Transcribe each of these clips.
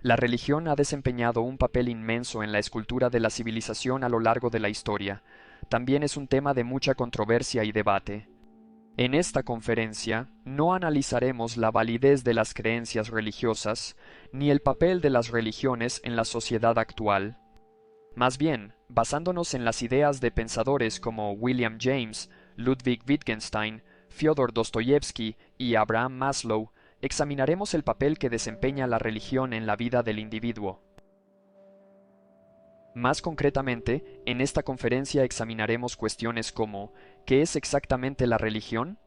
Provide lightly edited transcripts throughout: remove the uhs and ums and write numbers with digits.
La religión ha desempeñado un papel inmenso en la escultura de la civilización a lo largo de la historia. También es un tema de mucha controversia y debate. En esta conferencia no analizaremos la validez de las creencias religiosas ni el papel de las religiones en la sociedad actual. Más bien, basándonos en las ideas de pensadores como William James, Ludwig Wittgenstein, Fyodor Dostoyevsky y Abraham Maslow, examinaremos el papel que desempeña la religión en la vida del individuo. Más concretamente, en esta conferencia examinaremos cuestiones como ¿qué es exactamente la religión?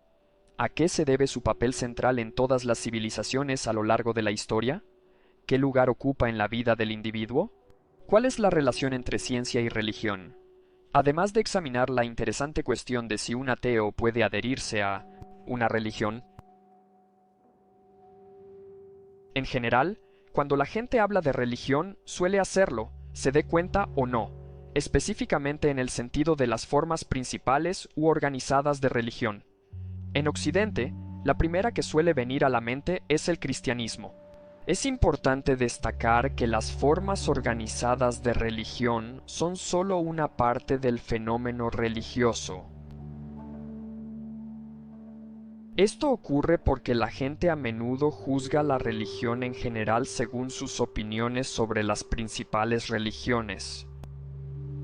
¿A qué se debe su papel central en todas las civilizaciones a lo largo de la historia? ¿Qué lugar ocupa en la vida del individuo? ¿Cuál es la relación entre ciencia y religión? Además de examinar la interesante cuestión de si un ateo puede adherirse a una religión. En general, cuando la gente habla de religión, suele hacerlo, se dé cuenta o no, específicamente en el sentido de las formas principales u organizadas de religión. En Occidente, la primera que suele venir a la mente es el cristianismo. Es importante destacar que las formas organizadas de religión son solo una parte del fenómeno religioso. Esto ocurre porque la gente a menudo juzga la religión en general según sus opiniones sobre las principales religiones.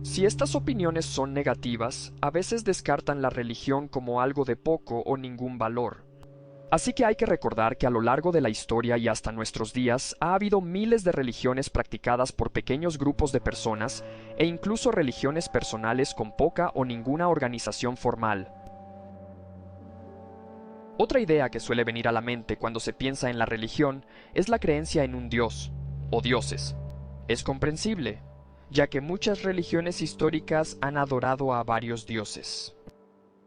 Si estas opiniones son negativas, a veces descartan la religión como algo de poco o ningún valor. Así que hay que recordar que a lo largo de la historia y hasta nuestros días ha habido miles de religiones practicadas por pequeños grupos de personas e incluso religiones personales con poca o ninguna organización formal. Otra idea que suele venir a la mente cuando se piensa en la religión es la creencia en un dios, o dioses. Es comprensible, ya que muchas religiones históricas han adorado a varios dioses.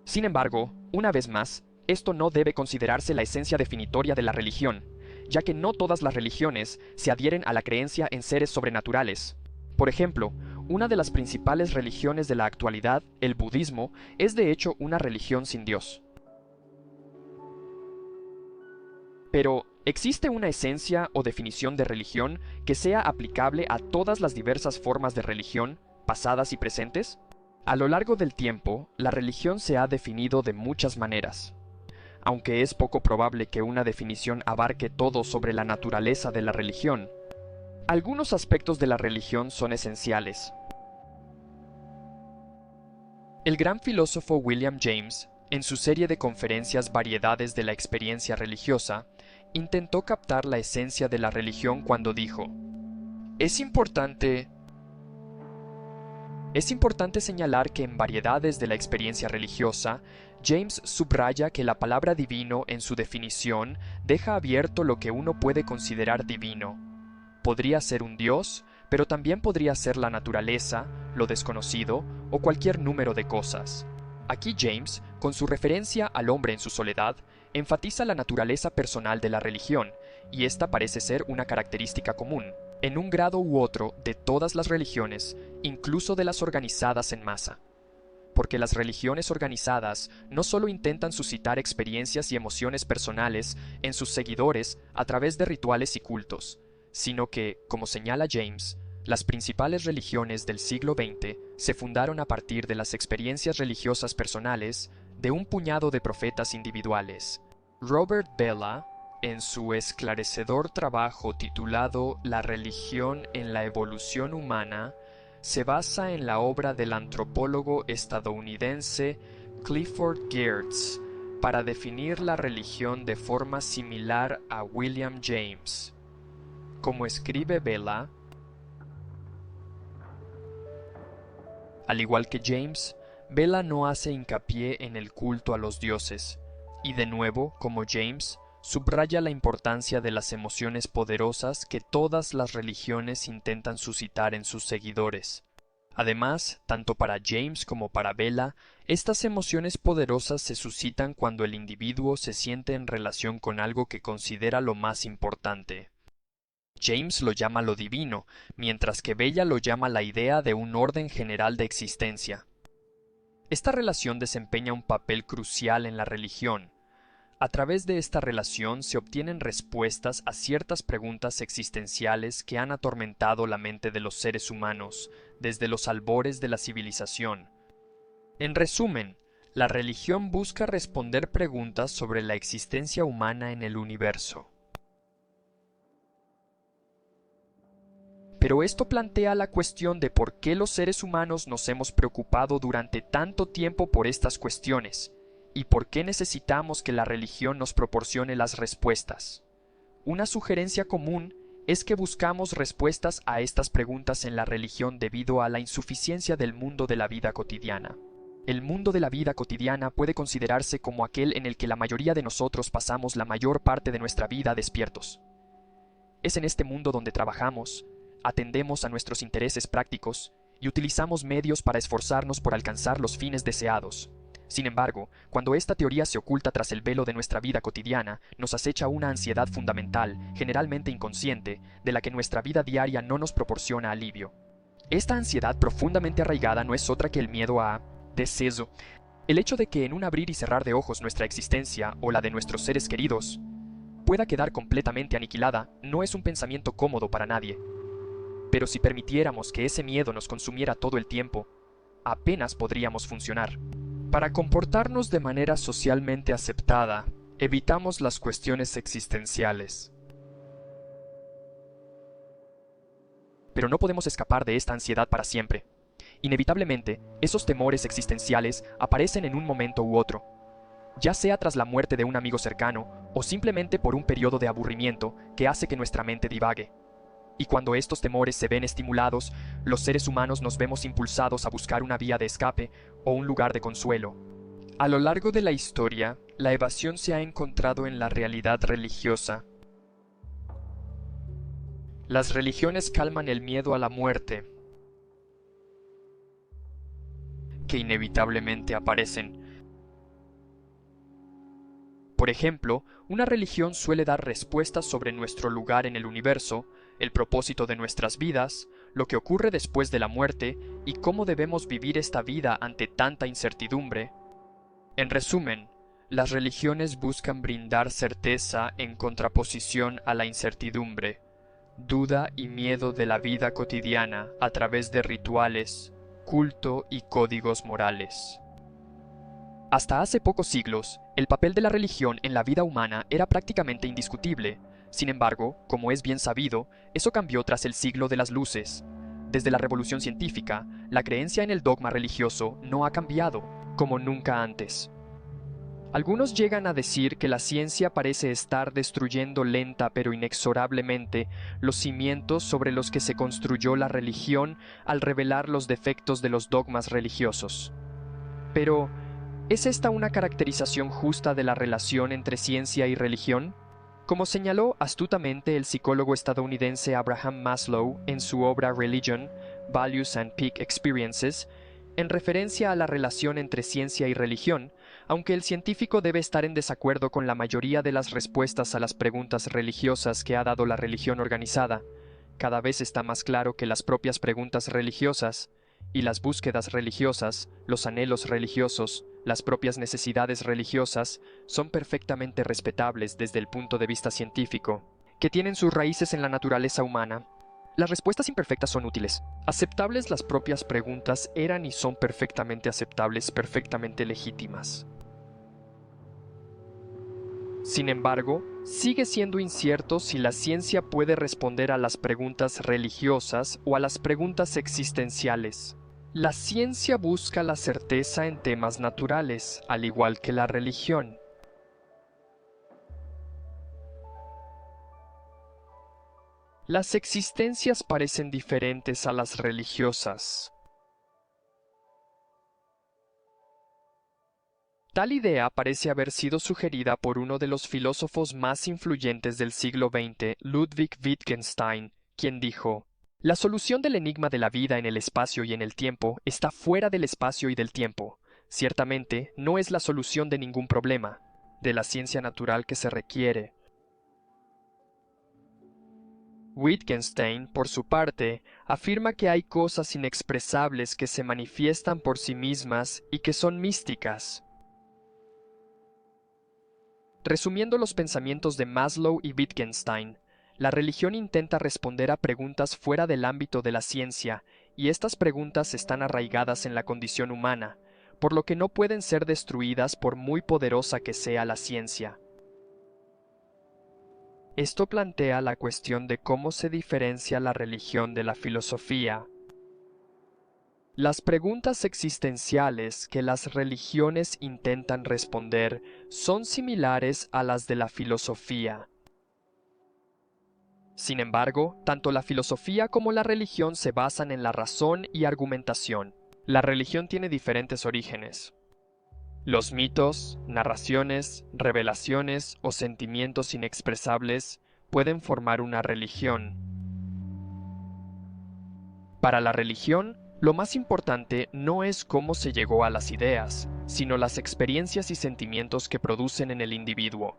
Sin embargo, una vez más, esto no debe considerarse la esencia definitoria de la religión, ya que no todas las religiones se adhieren a la creencia en seres sobrenaturales. Por ejemplo, una de las principales religiones de la actualidad, el budismo, es de hecho una religión sin Dios. Pero, ¿existe una esencia o definición de religión que sea aplicable a todas las diversas formas de religión, pasadas y presentes? A lo largo del tiempo, la religión se ha definido de muchas maneras. Aunque es poco probable que una definición abarque todo sobre la naturaleza de la religión, algunos aspectos de la religión son esenciales. El gran filósofo William James, en su serie de conferencias Variedades de la experiencia religiosa, intentó captar la esencia de la religión cuando dijo: Es importante señalar que en Variedades de la experiencia religiosa, James subraya que la palabra divino en su definición deja abierto lo que uno puede considerar divino. Podría ser un dios, pero también podría ser la naturaleza, lo desconocido o cualquier número de cosas. Aquí James, con su referencia al hombre en su soledad, enfatiza la naturaleza personal de la religión, y esta parece ser una característica común, en un grado u otro, de todas las religiones, incluso de las organizadas en masa. Porque las religiones organizadas no solo intentan suscitar experiencias y emociones personales en sus seguidores a través de rituales y cultos, sino que, como señala James, las principales religiones del siglo XX se fundaron a partir de las experiencias religiosas personales de un puñado de profetas individuales. Robert Bellah, en su esclarecedor trabajo titulado La religión en la evolución humana, se basa en la obra del antropólogo estadounidense Clifford Geertz para definir la religión de forma similar a William James. Como escribe Bellah, al igual que James, Bellah no hace hincapié en el culto a los dioses, y de nuevo, como James, subraya la importancia de las emociones poderosas que todas las religiones intentan suscitar en sus seguidores. Además, tanto para James como para Bellah, estas emociones poderosas se suscitan cuando el individuo se siente en relación con algo que considera lo más importante. James lo llama lo divino, mientras que Bellah lo llama la idea de un orden general de existencia. Esta relación desempeña un papel crucial en la religión. A través de esta relación se obtienen respuestas a ciertas preguntas existenciales que han atormentado la mente de los seres humanos desde los albores de la civilización. En resumen, la religión busca responder preguntas sobre la existencia humana en el universo. Pero esto plantea la cuestión de por qué los seres humanos nos hemos preocupado durante tanto tiempo por estas cuestiones, y por qué necesitamos que la religión nos proporcione las respuestas. Una sugerencia común es que buscamos respuestas a estas preguntas en la religión debido a la insuficiencia del mundo de la vida cotidiana. El mundo de la vida cotidiana puede considerarse como aquel en el que la mayoría de nosotros pasamos la mayor parte de nuestra vida despiertos. Es en este mundo donde trabajamos, atendemos a nuestros intereses prácticos y utilizamos medios para esforzarnos por alcanzar los fines deseados. Sin embargo, cuando esta teoría se oculta tras el velo de nuestra vida cotidiana, nos acecha una ansiedad fundamental, generalmente inconsciente, de la que nuestra vida diaria no nos proporciona alivio. Esta ansiedad profundamente arraigada no es otra que el miedo a deceso. El hecho de que en un abrir y cerrar de ojos nuestra existencia, o la de nuestros seres queridos, pueda quedar completamente aniquilada, no es un pensamiento cómodo para nadie. Pero si permitiéramos que ese miedo nos consumiera todo el tiempo, apenas podríamos funcionar. Para comportarnos de manera socialmente aceptada, evitamos las cuestiones existenciales. Pero no podemos escapar de esta ansiedad para siempre. Inevitablemente, esos temores existenciales aparecen en un momento u otro, ya sea tras la muerte de un amigo cercano o simplemente por un periodo de aburrimiento que hace que nuestra mente divague. Y cuando estos temores se ven estimulados, los seres humanos nos vemos impulsados a buscar una vía de escape o un lugar de consuelo. A lo largo de la historia, la evasión se ha encontrado en la realidad religiosa. Las religiones calman el miedo a la muerte, que inevitablemente aparecen. Por ejemplo, una religión suele dar respuestas sobre nuestro lugar en el universo, el propósito de nuestras vidas, lo que ocurre después de la muerte y cómo debemos vivir esta vida ante tanta incertidumbre. En resumen, las religiones buscan brindar certeza en contraposición a la incertidumbre, duda y miedo de la vida cotidiana a través de rituales, culto y códigos morales. Hasta hace pocos siglos, el papel de la religión en la vida humana era prácticamente indiscutible. Sin embargo, como es bien sabido, eso cambió tras el siglo de las luces. Desde la revolución científica, la creencia en el dogma religioso no ha cambiado, como nunca antes. Algunos llegan a decir que la ciencia parece estar destruyendo lenta pero inexorablemente los cimientos sobre los que se construyó la religión al revelar los defectos de los dogmas religiosos. Pero, ¿es esta una caracterización justa de la relación entre ciencia y religión? Como señaló astutamente el psicólogo estadounidense Abraham Maslow en su obra Religion, Values and Peak Experiences, en referencia a la relación entre ciencia y religión, aunque el científico debe estar en desacuerdo con la mayoría de las respuestas a las preguntas religiosas que ha dado la religión organizada, cada vez está más claro que las propias preguntas religiosas y las búsquedas religiosas, los anhelos religiosos, las propias necesidades religiosas son perfectamente respetables desde el punto de vista científico, que tienen sus raíces en la naturaleza humana. Las respuestas imperfectas son útiles. Aceptables las propias preguntas eran y son perfectamente aceptables, perfectamente legítimas. Sin embargo, sigue siendo incierto si la ciencia puede responder a las preguntas religiosas o a las preguntas existenciales. La ciencia busca la certeza en temas naturales, al igual que la religión. Las existencias parecen diferentes a las religiosas. Tal idea parece haber sido sugerida por uno de los filósofos más influyentes del siglo XX, Ludwig Wittgenstein, quien dijo: "La solución del enigma de la vida en el espacio y en el tiempo está fuera del espacio y del tiempo. Ciertamente, no es la solución de ningún problema, de la ciencia natural que se requiere". Wittgenstein, por su parte, afirma que hay cosas inexpresables que se manifiestan por sí mismas y que son místicas. Resumiendo los pensamientos de Maslow y Wittgenstein, la religión intenta responder a preguntas fuera del ámbito de la ciencia, y estas preguntas están arraigadas en la condición humana, por lo que no pueden ser destruidas por muy poderosa que sea la ciencia. Esto plantea la cuestión de cómo se diferencia la religión de la filosofía. Las preguntas existenciales que las religiones intentan responder son similares a las de la filosofía. Sin embargo, tanto la filosofía como la religión se basan en la razón y argumentación. La religión tiene diferentes orígenes. Los mitos, narraciones, revelaciones o sentimientos inexpresables pueden formar una religión. Para la religión, lo más importante no es cómo se llegó a las ideas, sino las experiencias y sentimientos que producen en el individuo.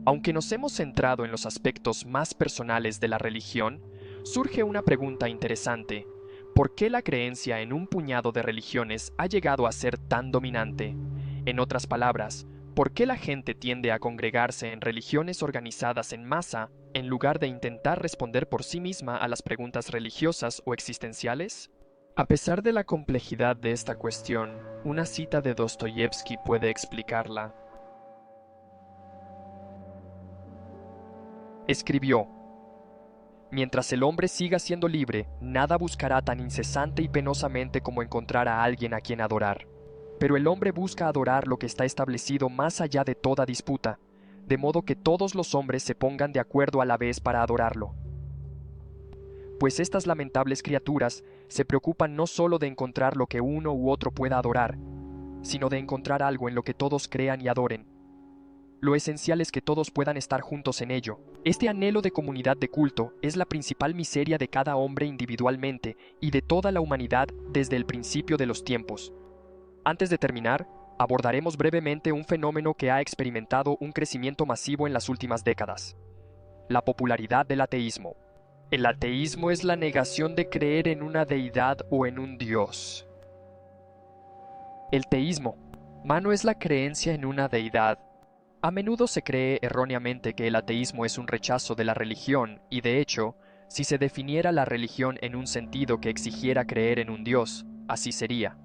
Aunque nos hemos centrado en los aspectos más personales de la religión, surge una pregunta interesante. ¿Por qué la creencia en un puñado de religiones ha llegado a ser tan dominante? En otras palabras, ¿por qué la gente tiende a congregarse en religiones organizadas en masa en lugar de intentar responder por sí misma a las preguntas religiosas o existenciales? A pesar de la complejidad de esta cuestión, una cita de Dostoyevsky puede explicarla. Escribió: mientras el hombre siga siendo libre, nada buscará tan incesante y penosamente como encontrar a alguien a quien adorar. Pero el hombre busca adorar lo que está establecido más allá de toda disputa, de modo que todos los hombres se pongan de acuerdo a la vez para adorarlo. Pues estas lamentables criaturas se preocupan no solo de encontrar lo que uno u otro pueda adorar, sino de encontrar algo en lo que todos crean y adoren. Lo esencial es que todos puedan estar juntos en ello. Este anhelo de comunidad de culto es la principal miseria de cada hombre individualmente y de toda la humanidad desde el principio de los tiempos. Antes de terminar, abordaremos brevemente un fenómeno que ha experimentado un crecimiento masivo en las últimas décadas: la popularidad del ateísmo. El ateísmo es la negación de creer en una deidad o en un dios. El teísmo, mano, es la creencia en una deidad. A menudo se cree erróneamente que el ateísmo es un rechazo de la religión y, de hecho, si se definiera la religión en un sentido que exigiera creer en un dios, así sería.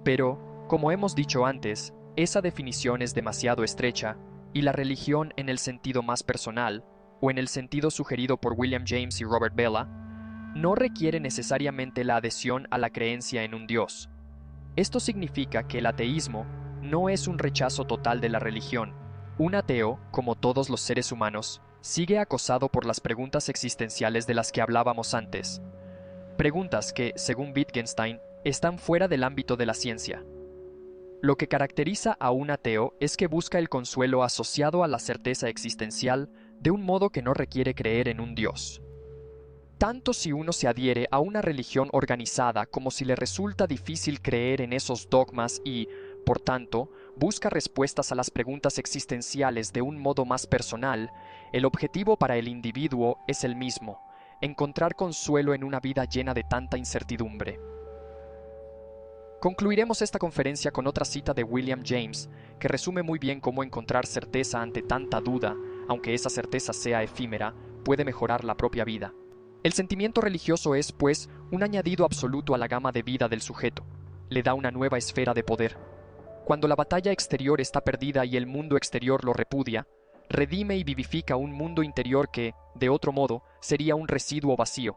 Pero, como hemos dicho antes, esa definición es demasiado estrecha, y la religión en el sentido más personal, o en el sentido sugerido por William James y Robert Bellah, no requiere necesariamente la adhesión a la creencia en un dios. Esto significa que el ateísmo no es un rechazo total de la religión. Un ateo, como todos los seres humanos, sigue acosado por las preguntas existenciales de las que hablábamos antes. Preguntas que, según Wittgenstein, están fuera del ámbito de la ciencia. Lo que caracteriza a un ateo es que busca el consuelo asociado a la certeza existencial de un modo que no requiere creer en un dios. Tanto si uno se adhiere a una religión organizada como si le resulta difícil creer en esos dogmas y, por tanto, busca respuestas a las preguntas existenciales de un modo más personal, el objetivo para el individuo es el mismo: encontrar consuelo en una vida llena de tanta incertidumbre. Concluiremos esta conferencia con otra cita de William James, que resume muy bien cómo encontrar certeza ante tanta duda, aunque esa certeza sea efímera, puede mejorar la propia vida. El sentimiento religioso es, pues, un añadido absoluto a la gama de vida del sujeto. Le da una nueva esfera de poder. Cuando la batalla exterior está perdida y el mundo exterior lo repudia, redime y vivifica un mundo interior que, de otro modo, sería un residuo vacío.